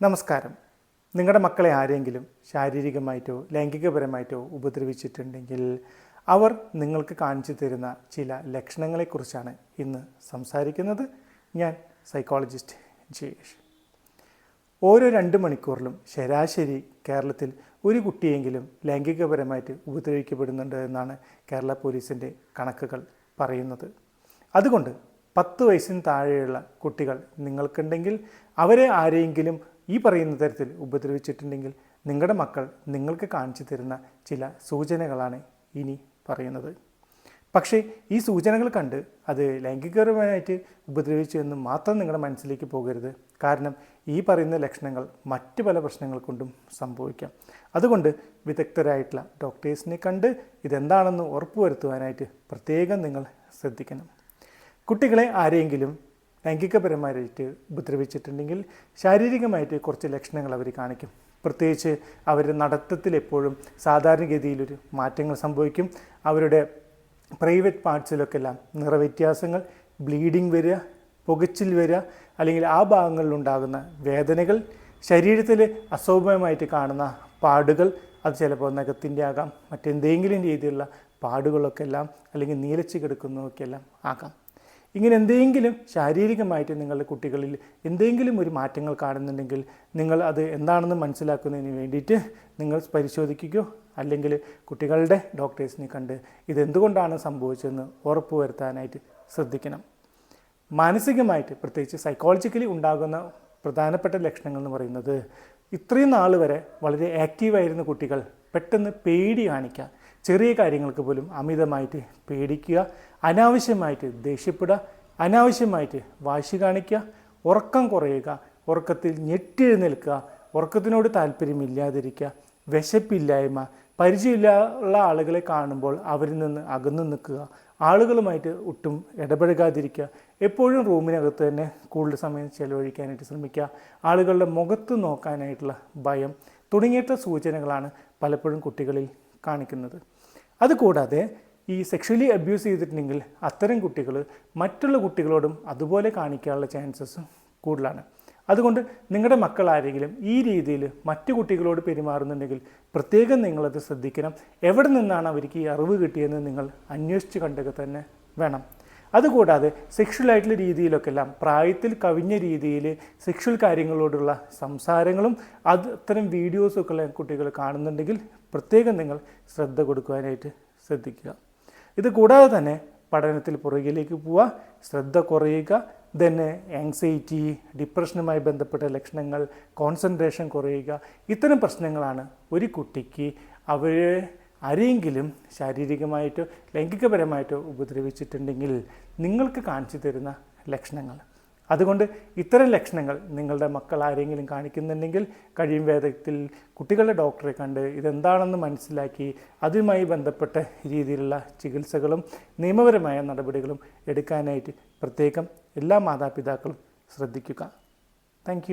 നമസ്കാരം. നിങ്ങളുടെ മക്കളെ ആരെങ്കിലും ശാരീരികമായിട്ടോ ലൈംഗികപരമായിട്ടോ ഉപദ്രവിച്ചിട്ടുണ്ടെങ്കിൽ അവർ നിങ്ങൾക്ക് കാണിച്ചു തരുന്ന ചില ലക്ഷണങ്ങളെക്കുറിച്ചാണ് ഇന്ന് സംസാരിക്കുന്നത്. ഞാൻ സൈക്കോളജിസ്റ്റ് ജയേഷ്. ഓരോ 2 മണിക്കൂറിലും ശരാശരി കേരളത്തിൽ ഒരു കുട്ടിയെങ്കിലും ലൈംഗികപരമായിട്ട് ഉപദ്രവിക്കപ്പെടുന്നുണ്ട് എന്നാണ് കേരള പോലീസിൻ്റെ കണക്കുകൾ പറയുന്നത്. അതുകൊണ്ട് 10 വയസ്സിന് താഴെയുള്ള കുട്ടികൾ നിങ്ങൾക്കുണ്ടെങ്കിൽ അവരെ ആരെയെങ്കിലും ഈ പറയുന്ന തരത്തിൽ ഉപദ്രവിച്ചിട്ടുണ്ടെങ്കിൽ നിങ്ങളുടെ മക്കൾ നിങ്ങൾക്ക് കാണിച്ചു തരുന്ന ചില സൂചനകളാണ് ഇനി പറയുന്നത്. പക്ഷേ ഈ സൂചനകൾ കണ്ട് അത് ലൈംഗികപരമായിട്ട് ഉപദ്രവിച്ചു എന്ന് മാത്രം നിങ്ങളുടെ മനസ്സിലേക്ക് പോകരുത്. കാരണം ഈ പറയുന്ന ലക്ഷണങ്ങൾ മറ്റ് പല പ്രശ്നങ്ങൾ കൊണ്ടും സംഭവിക്കാം. അതുകൊണ്ട് വിദഗ്ധരായിട്ടുള്ള ഡോക്ടേഴ്സിനെ കണ്ട് ഇതെന്താണെന്ന് ഉറപ്പുവരുത്തുവാനായിട്ട് പ്രത്യേകം നിങ്ങൾ ശ്രദ്ധിക്കണം. കുട്ടികളെ ആരെങ്കിലും ലൈംഗികപരമായിട്ട് ഉപദ്രവിച്ചിട്ടുണ്ടെങ്കിൽ ശാരീരികമായിട്ട് കുറച്ച് ലക്ഷണങ്ങൾ അവർ കാണിക്കും. പ്രത്യേകിച്ച് അവരുടെ നടത്തത്തിൽ എപ്പോഴും സാധാരണഗതിയിലൊരു മാറ്റങ്ങൾ സംഭവിക്കും. അവരുടെ പ്രൈവറ്റ് പാർട്സിലൊക്കെ എല്ലാം നിറവ്യത്യാസങ്ങൾ, ബ്ലീഡിങ് വരിക, പുകച്ചിൽ വരിക, അല്ലെങ്കിൽ ആ ഭാഗങ്ങളിലുണ്ടാകുന്ന വേദനകൾ, ശരീരത്തിൽ അസ്വാഭാവികമായിട്ട് കാണുന്ന പാടുകൾ, അത് ചിലപ്പോൾ നഖത്തിൻ്റെ ആകാം, മറ്റെന്തെങ്കിലും രീതിയിലുള്ള പാടുകളൊക്കെ എല്ലാം, അല്ലെങ്കിൽ നീലച്ച് കിടക്കുന്നതൊക്കെ എല്ലാം ആകാം. ഇങ്ങനെ എന്തെങ്കിലും ശാരീരികമായിട്ട് നിങ്ങളുടെ കുട്ടികളിൽ എന്തെങ്കിലും ഒരു മാറ്റങ്ങൾ കാണുന്നുണ്ടെങ്കിൽ നിങ്ങൾ അത് എന്താണെന്ന് മനസ്സിലാക്കുന്നതിന് വേണ്ടിയിട്ട് നിങ്ങൾ പരിശോധിക്കുകയോ അല്ലെങ്കിൽ കുട്ടികളുടെ ഡോക്ടേഴ്സിനെ കണ്ട് ഇതെന്തുകൊണ്ടാണ് സംഭവിച്ചതെന്ന് ഉറപ്പുവരുത്താനായിട്ട് ശ്രദ്ധിക്കണം. മാനസികമായിട്ട് പ്രത്യേകിച്ച് സൈക്കോളജിക്കലി ഉണ്ടാകുന്ന പ്രധാനപ്പെട്ട ലക്ഷണങ്ങൾ എന്ന് പറയുന്നത് ഇത്രയും നാൾ വരെ വളരെ ആക്റ്റീവായിരുന്ന കുട്ടികൾ പെട്ടെന്ന് പേടി കാണിക്കുക, ചെറിയ കാര്യങ്ങൾക്ക് പോലും അമിതമായിട്ട് പേടിക്കുക, അനാവശ്യമായിട്ട് ദേഷ്യപ്പെടുക, അനാവശ്യമായിട്ട് വാശി കാണിക്കുക, ഉറക്കം കുറയുക, ഉറക്കത്തിൽ ഞെട്ടിയെഴുന്നേൽക്കുക, ഉറക്കത്തിനോട് താല്പര്യമില്ലാതിരിക്കുക, വിശപ്പില്ലായ്മ, പരിചയമില്ലാത്ത ആളുകളെ കാണുമ്പോൾ അവരിൽ നിന്ന് അകന്നു നിൽക്കുക, ആളുകളുമായിട്ട് ഒട്ടും ഇടപഴകാതിരിക്കുക, എപ്പോഴും റൂമിനകത്ത് തന്നെ കൂടുതൽ സമയം ചെലവഴിക്കാനായിട്ട് ശ്രമിക്കുക, ആളുകളുടെ മുഖത്ത് നോക്കാനായിട്ടുള്ള ഭയം തുടങ്ങിയിട്ടുള്ള സൂചനകളാണ് പലപ്പോഴും കുട്ടികളിൽ കാണിക്കുന്നത്. അതുകൂടാതെ ഈ സെക്ഷലി അബ്യൂസ് ചെയ്തിട്ടുണ്ടെങ്കിൽ അത്തരം കുട്ടികൾ മറ്റുള്ള കുട്ടികളോടും അതുപോലെ കാണിക്കാനുള്ള ചാൻസസ് കൂടുതലാണ്. അതുകൊണ്ട് നിങ്ങളുടെ മക്കൾ ആരെങ്കിലും ഈ രീതിയിൽ മറ്റു കുട്ടികളോട് പെരുമാറുന്നുണ്ടെങ്കിൽ പ്രത്യേകം നിങ്ങളത് ശ്രദ്ധിക്കണം. എവിടെ നിന്നാണ് അവർക്ക് ഈ അറിവ് കിട്ടിയതെന്ന് നിങ്ങൾ അന്വേഷിച്ച് കണ്ടെത്തുക തന്നെ വേണം. അതുകൂടാതെ സെക്ഷലായിട്ടുള്ള രീതിയിലൊക്കെ എല്ലാം പ്രായത്തിൽ കവിഞ്ഞ രീതിയിൽ സെക്ഷൽ കാര്യങ്ങളോടുള്ള സംസാരങ്ങളും അത്തരം വീഡിയോസൊക്കെ കുട്ടികൾ കാണുന്നുണ്ടെങ്കിൽ പ്രത്യേകം നിങ്ങൾ ശ്രദ്ധ കൊടുക്കുവാനായിട്ട് ശ്രദ്ധിക്കുക. ഇത് കൂടാതെ തന്നെ പഠനത്തിൽ പുറകിലേക്ക് പോവുക, ശ്രദ്ധ കുറയുക, തന്നെ ആങ്സൈറ്റി, ഡിപ്രഷനുമായി ബന്ധപ്പെട്ട ലക്ഷണങ്ങൾ, കോൺസെൻട്രേഷൻ കുറയുക, ഇത്തരം പ്രശ്നങ്ങളാണ് ഒരു കുട്ടിക്ക് അവരെ ആരെങ്കിലും ശാരീരികമായിട്ടോ ലൈംഗികപരമായിട്ടോ ഉപദ്രവിച്ചിട്ടുണ്ടെങ്കിൽ നിങ്ങൾക്ക് കാണിച്ചു തരുന്ന ലക്ഷണങ്ങൾ. അതുകൊണ്ട് ഇത്തരം ലക്ഷണങ്ങൾ നിങ്ങളുടെ മക്കൾ ആരെങ്കിലും കാണിക്കുന്നുണ്ടെങ്കിൽ കഴിയും വേഗത്തിൽ കുട്ടികളുടെ ഡോക്ടറെ കണ്ട് ഇതെന്താണെന്ന് മനസ്സിലാക്കി അതുമായി ബന്ധപ്പെട്ട രീതിയിലുള്ള ചികിത്സകളും നിയമപരമായ നടപടികളും എടുക്കാനായിട്ട് പ്രത്യേകം എല്ലാ മാതാപിതാക്കളും ശ്രദ്ധിക്കുക. താങ്ക്